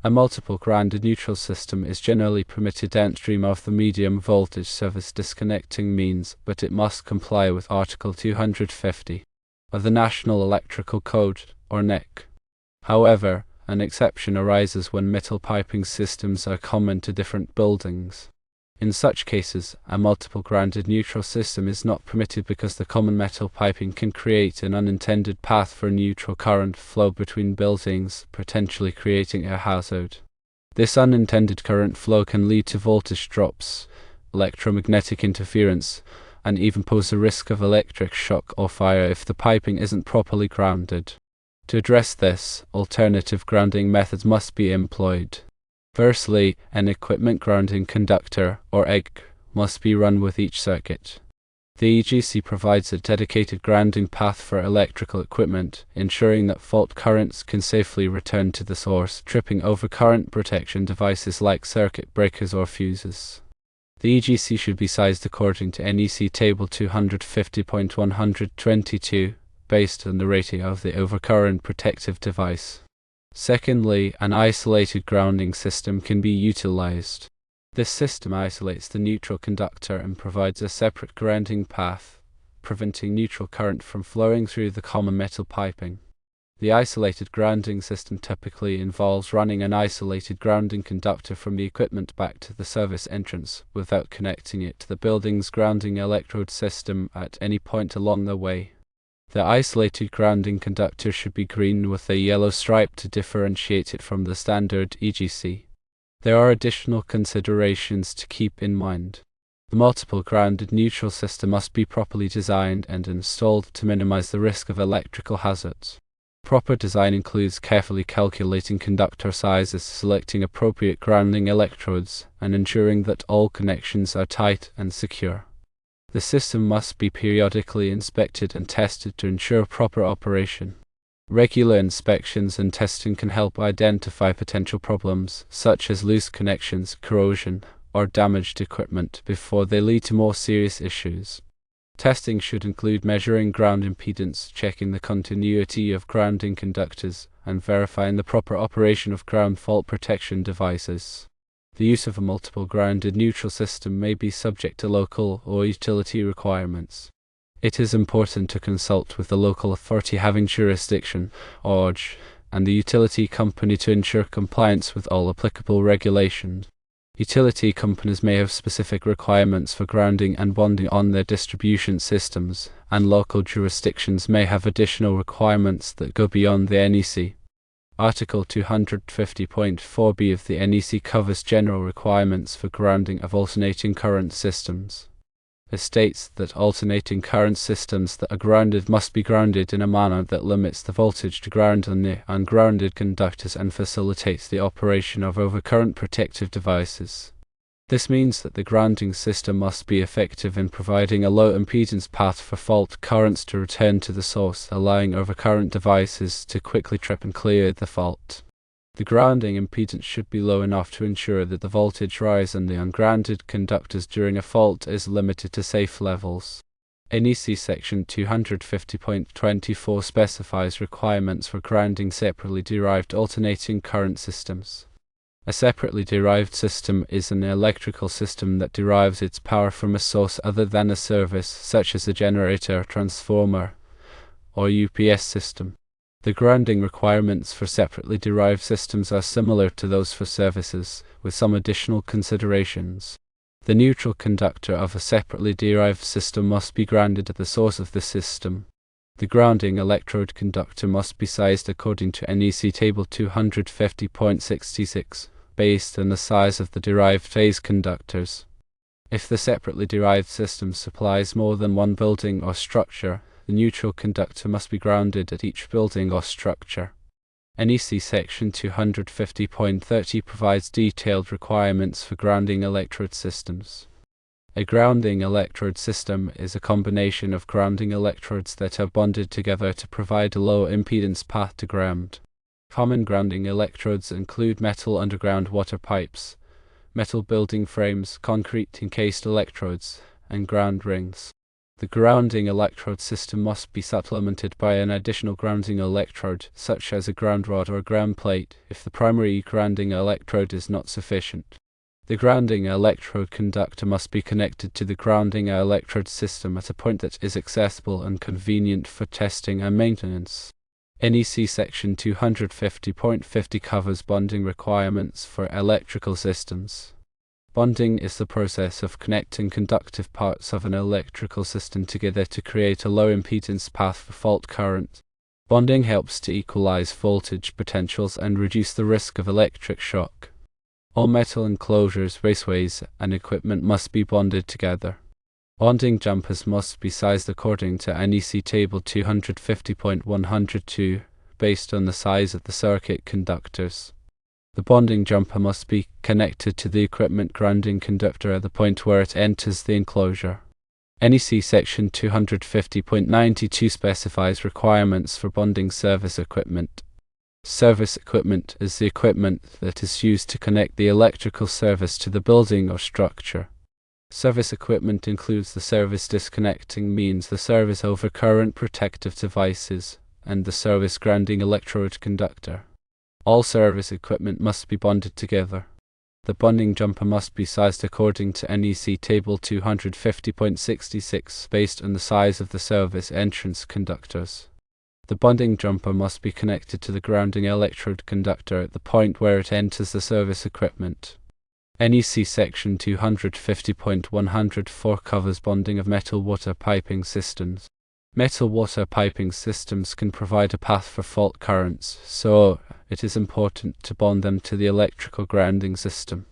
A multiple grounded neutral system is generally permitted downstream of the medium voltage service disconnecting means, but it must comply with Article 250 of the National Electrical Code, or NEC. However, an exception arises when metal piping systems are common to different buildings. In such cases, a multiple grounded neutral system is not permitted because the common metal piping can create an unintended path for neutral current flow between buildings, potentially creating a hazard. This unintended current flow can lead to voltage drops, electromagnetic interference, and even pose a risk of electric shock or fire if the piping isn't properly grounded. To address this, alternative grounding methods must be employed. Firstly, an equipment grounding conductor, or EG, must be run with each circuit. The EGC provides a dedicated grounding path for electrical equipment, ensuring that fault currents can safely return to the source, tripping over current protection devices like circuit breakers or fuses. The EGC should be sized according to NEC Table 250.122, based on the rating of the overcurrent protective device. Secondly, an isolated grounding system can be utilized. This system isolates the neutral conductor and provides a separate grounding path, preventing neutral current from flowing through the common metal piping. The isolated grounding system typically involves running an isolated grounding conductor from the equipment back to the service entrance without connecting it to the building's grounding electrode system at any point along the way. The isolated grounding conductor should be green with a yellow stripe to differentiate it from the standard EGC. There are additional considerations to keep in mind. The multiple grounded neutral system must be properly designed and installed to minimize the risk of electrical hazards. Proper design includes carefully calculating conductor sizes, selecting appropriate grounding electrodes, and ensuring that all connections are tight and secure. The system must be periodically inspected and tested to ensure proper operation. Regular inspections and testing can help identify potential problems, such as loose connections, corrosion, or damaged equipment, before they lead to more serious issues. Testing should include measuring ground impedance, checking the continuity of grounding conductors, and verifying the proper operation of ground fault protection devices. The use of a multiple grounded neutral system may be subject to local or utility requirements. It is important to consult with the local authority having jurisdiction, ORG, and the utility company to ensure compliance with all applicable regulations. Utility companies may have specific requirements for grounding and bonding on their distribution systems, and local jurisdictions may have additional requirements that go beyond the NEC. Article 250.4b of the NEC covers general requirements for grounding of alternating current systems. It states that alternating current systems that are grounded must be grounded in a manner that limits the voltage to ground on the ungrounded conductors and facilitates the operation of overcurrent protective devices. This means that the grounding system must be effective in providing a low impedance path for fault currents to return to the source, allowing overcurrent devices to quickly trip and clear the fault. The grounding impedance should be low enough to ensure that the voltage rise on the ungrounded conductors during a fault is limited to safe levels. NEC Section 250.24 specifies requirements for grounding separately derived alternating current systems. A separately derived system is an electrical system that derives its power from a source other than a service, such as a generator, transformer, or UPS system. The grounding requirements for separately derived systems are similar to those for services, with some additional considerations. The neutral conductor of a separately derived system must be grounded at the source of the system. The grounding electrode conductor must be sized according to NEC Table 250.66. Based on the size of the derived phase conductors. If the separately derived system supplies more than one building or structure, the neutral conductor must be grounded at each building or structure. NEC Section 250.30 provides detailed requirements for grounding electrode systems. A grounding electrode system is a combination of grounding electrodes that are bonded together to provide a low impedance path to ground. Common grounding electrodes include metal underground water pipes, metal building frames, concrete encased electrodes, and ground rings. The grounding electrode system must be supplemented by an additional grounding electrode, such as a ground rod or ground plate, if the primary grounding electrode is not sufficient. The grounding electrode conductor must be connected to the grounding electrode system at a point that is accessible and convenient for testing and maintenance. NEC Section 250.50 covers bonding requirements for electrical systems. Bonding is the process of connecting conductive parts of an electrical system together to create a low impedance path for fault current. Bonding helps to equalize voltage potentials and reduce the risk of electric shock. All metal enclosures, raceways, and equipment must be bonded together. Bonding jumpers must be sized according to NEC Table 250.102, based on the size of the circuit conductors. The bonding jumper must be connected to the equipment grounding conductor at the point where it enters the enclosure. NEC Section 250.92 specifies requirements for bonding service equipment. Service equipment is the equipment that is used to connect the electrical service to the building or structure. Service equipment includes the service disconnecting means, the service overcurrent protective devices, and the service grounding electrode conductor. All service equipment must be bonded together. The bonding jumper must be sized according to NEC Table 250.66 based on the size of the service entrance conductors. The bonding jumper must be connected to the grounding electrode conductor at the point where it enters the service equipment. NEC Section 250.104 covers bonding of metal water piping systems. Metal water piping systems can provide a path for fault currents, so it is important to bond them to the electrical grounding system.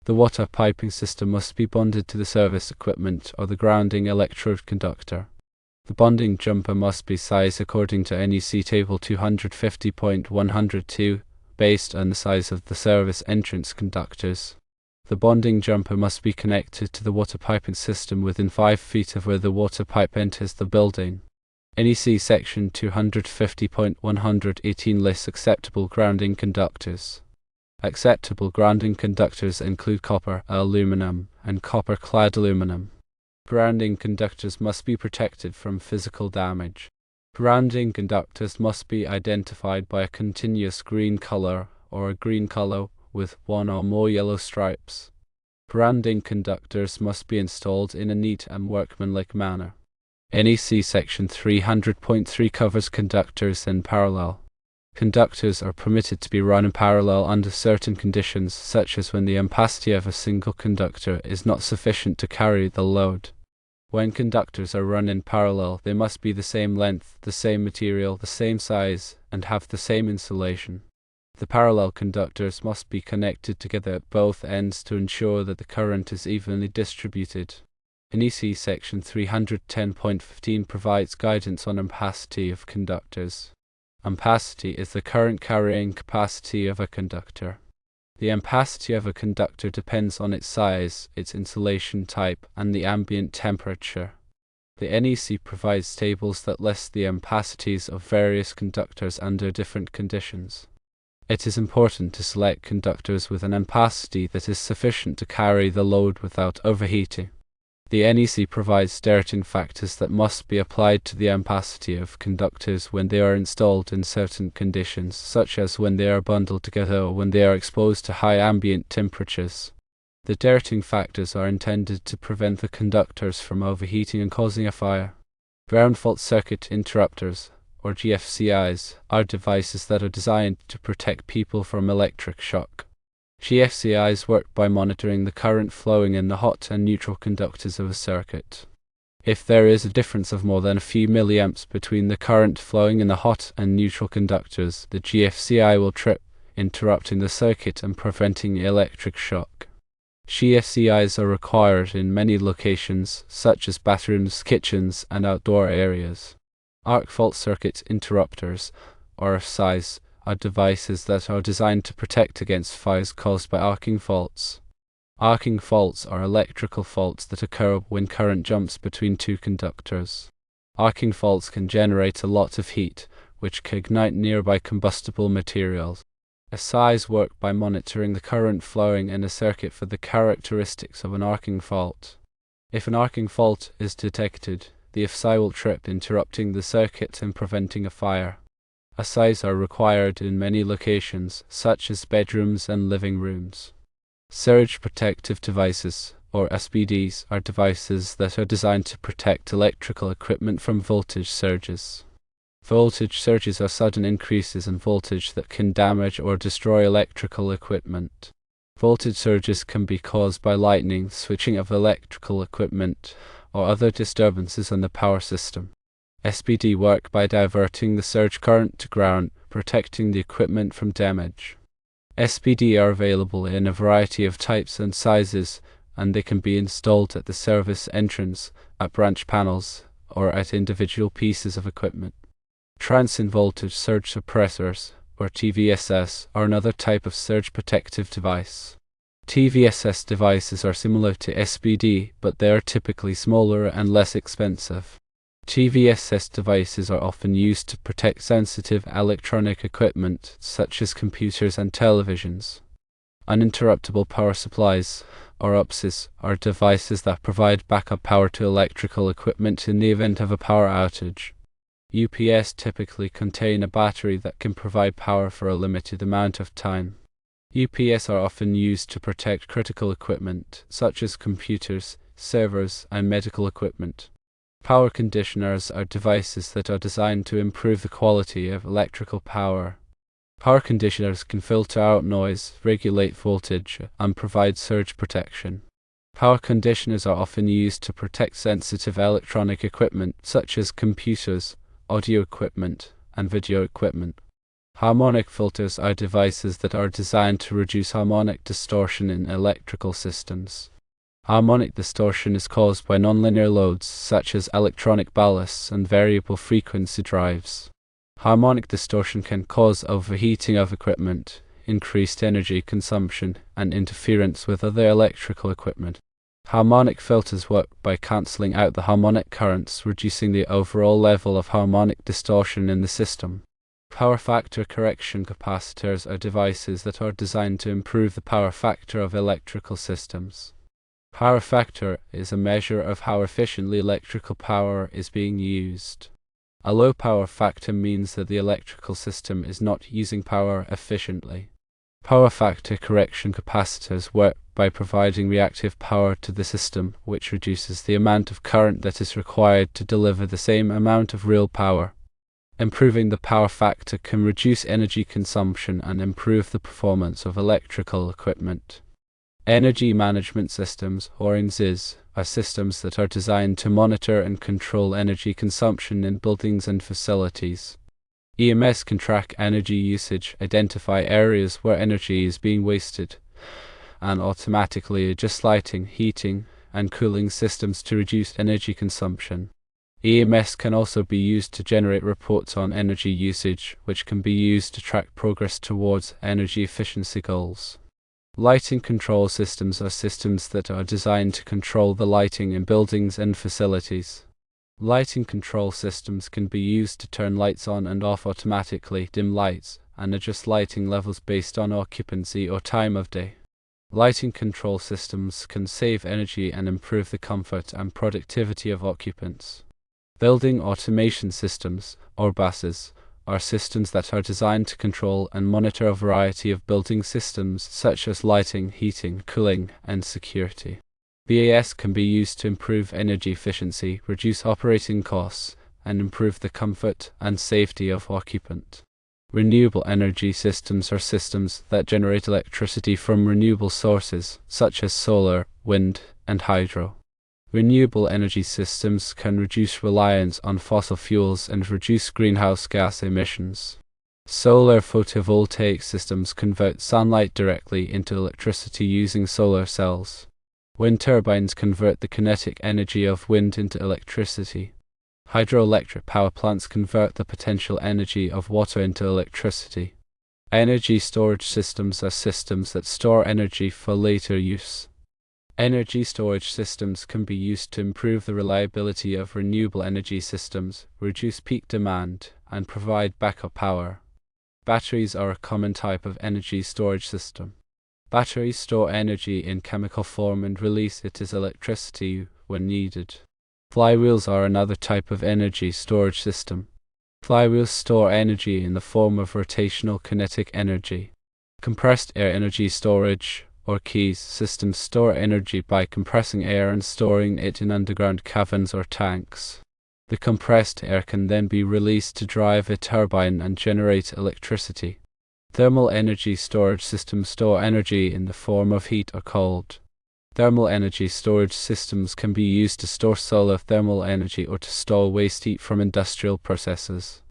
The water piping system must be bonded to the service equipment or the grounding electrode conductor. The bonding jumper must be sized according to NEC Table 250.102, based on the size of the service entrance conductors. The bonding jumper must be connected to the water piping system within 5 feet of where the water pipe enters the building. NEC Section 250.118 lists acceptable grounding conductors. Acceptable grounding conductors include copper, aluminum, and copper-clad aluminum. Grounding conductors must be protected from physical damage. Grounding conductors must be identified by a continuous green color or a green color with one or more yellow stripes. Grounding conductors must be installed in a neat and workmanlike manner. NEC Section 300.3 covers conductors in parallel. Conductors are permitted to be run in parallel under certain conditions, such as when the ampacity of a single conductor is not sufficient to carry the load. When conductors are run in parallel, they must be the same length, the same material, the same size, and have the same insulation. The parallel conductors must be connected together at both ends to ensure that the current is evenly distributed. NEC Section 310.15 provides guidance on ampacity of conductors. Ampacity is the current carrying capacity of a conductor. The ampacity of a conductor depends on its size, its insulation type, and the ambient temperature. The NEC provides tables that list the ampacities of various conductors under different conditions. It is important to select conductors with an ampacity that is sufficient to carry the load without overheating. The NEC provides deterring factors that must be applied to the ampacity of conductors when they are installed in certain conditions, such as when they are bundled together or when they are exposed to high ambient temperatures. The deterring factors are intended to prevent the conductors from overheating and causing a fire. Ground fault circuit interrupters, or GFCIs, are devices that are designed to protect people from electric shock. GFCIs work by monitoring the current flowing in the hot and neutral conductors of a circuit. If there is a difference of more than a few milliamps between the current flowing in the hot and neutral conductors, the GFCI will trip, interrupting the circuit and preventing electric shock. GFCIs are required in many locations, such as bathrooms, kitchens, and outdoor areas. Arc fault circuit interrupters, or RFCIs, are devices that are designed to protect against fires caused by arcing faults. Arcing faults are electrical faults that occur when current jumps between two conductors. Arcing faults can generate a lot of heat, which can ignite nearby combustible materials. RFCIs work by monitoring the current flowing in a circuit for the characteristics of an arcing fault. If an arcing fault is detected, The FSI will trip, interrupting the circuit and preventing a fire. SIs are required in many locations, such as bedrooms and living rooms. Surge protective devices, or SPDs, are devices that are designed to protect electrical equipment from voltage surges. Voltage surges are sudden increases in voltage that can damage or destroy electrical equipment. Voltage surges can be caused by lightning, switching of electrical equipment, or other disturbances in the power system. SPD work by diverting the surge current to ground, protecting the equipment from damage. SPD are available in a variety of types and sizes, and they can be installed at the service entrance, at branch panels, or at individual pieces of equipment. Transient voltage surge suppressors, or TVSS, are another type of surge protective device. TVSS devices are similar to SPD, but they are typically smaller and less expensive. TVSS devices are often used to protect sensitive electronic equipment, such as computers and televisions. Uninterruptible power supplies, or UPSs, are devices that provide backup power to electrical equipment in the event of a power outage. UPS typically contain a battery that can provide power for a limited amount of time. UPS are often used to protect critical equipment, such as computers, servers, and medical equipment. Power conditioners are devices that are designed to improve the quality of electrical power. Power conditioners can filter out noise, regulate voltage, and provide surge protection. Power conditioners are often used to protect sensitive electronic equipment, such as computers, audio equipment, and video equipment. Harmonic filters are devices that are designed to reduce harmonic distortion in electrical systems. Harmonic distortion is caused by nonlinear loads, such as electronic ballasts and variable frequency drives. Harmonic distortion can cause overheating of equipment, increased energy consumption, and interference with other electrical equipment. Harmonic filters work by cancelling out the harmonic currents, reducing the overall level of harmonic distortion in the system. Power factor correction capacitors are devices that are designed to improve the power factor of electrical systems. Power factor is a measure of how efficiently electrical power is being used. A low power factor means that the electrical system is not using power efficiently. Power factor correction capacitors work by providing reactive power to the system, which reduces the amount of current that is required to deliver the same amount of real power. Improving the power factor can reduce energy consumption and improve the performance of electrical equipment. Energy management systems, or EMSs, are systems that are designed to monitor and control energy consumption in buildings and facilities. EMS can track energy usage, identify areas where energy is being wasted, and automatically adjust lighting, heating, and cooling systems to reduce energy consumption. EMS can also be used to generate reports on energy usage, which can be used to track progress towards energy efficiency goals. Lighting control systems are systems that are designed to control the lighting in buildings and facilities. Lighting control systems can be used to turn lights on and off automatically, dim lights, and adjust lighting levels based on occupancy or time of day. Lighting control systems can save energy and improve the comfort and productivity of occupants. Building automation systems, or BASs, are systems that are designed to control and monitor a variety of building systems such as lighting, heating, cooling, and security. BAS can be used to improve energy efficiency, reduce operating costs, and improve the comfort and safety of occupant. Renewable energy systems are systems that generate electricity from renewable sources, such as solar, wind, and hydro. Renewable energy systems can reduce reliance on fossil fuels and reduce greenhouse gas emissions. Solar photovoltaic systems convert sunlight directly into electricity using solar cells. Wind turbines convert the kinetic energy of wind into electricity. Hydroelectric power plants convert the potential energy of water into electricity. Energy storage systems are systems that store energy for later use. Energy storage systems can be used to improve the reliability of renewable energy systems, reduce peak demand, and provide backup power. Batteries are a common type of energy storage system. Batteries store energy in chemical form and release it as electricity when needed. Flywheels are another type of energy storage system. Flywheels store energy in the form of rotational kinetic energy. Compressed air energy storage, or KES, systems store energy by compressing air and storing it in underground caverns or tanks. The compressed air can then be released to drive a turbine and generate electricity. Thermal energy storage systems store energy in the form of heat or cold. Thermal energy storage systems can be used to store solar thermal energy or to store waste heat from industrial processes.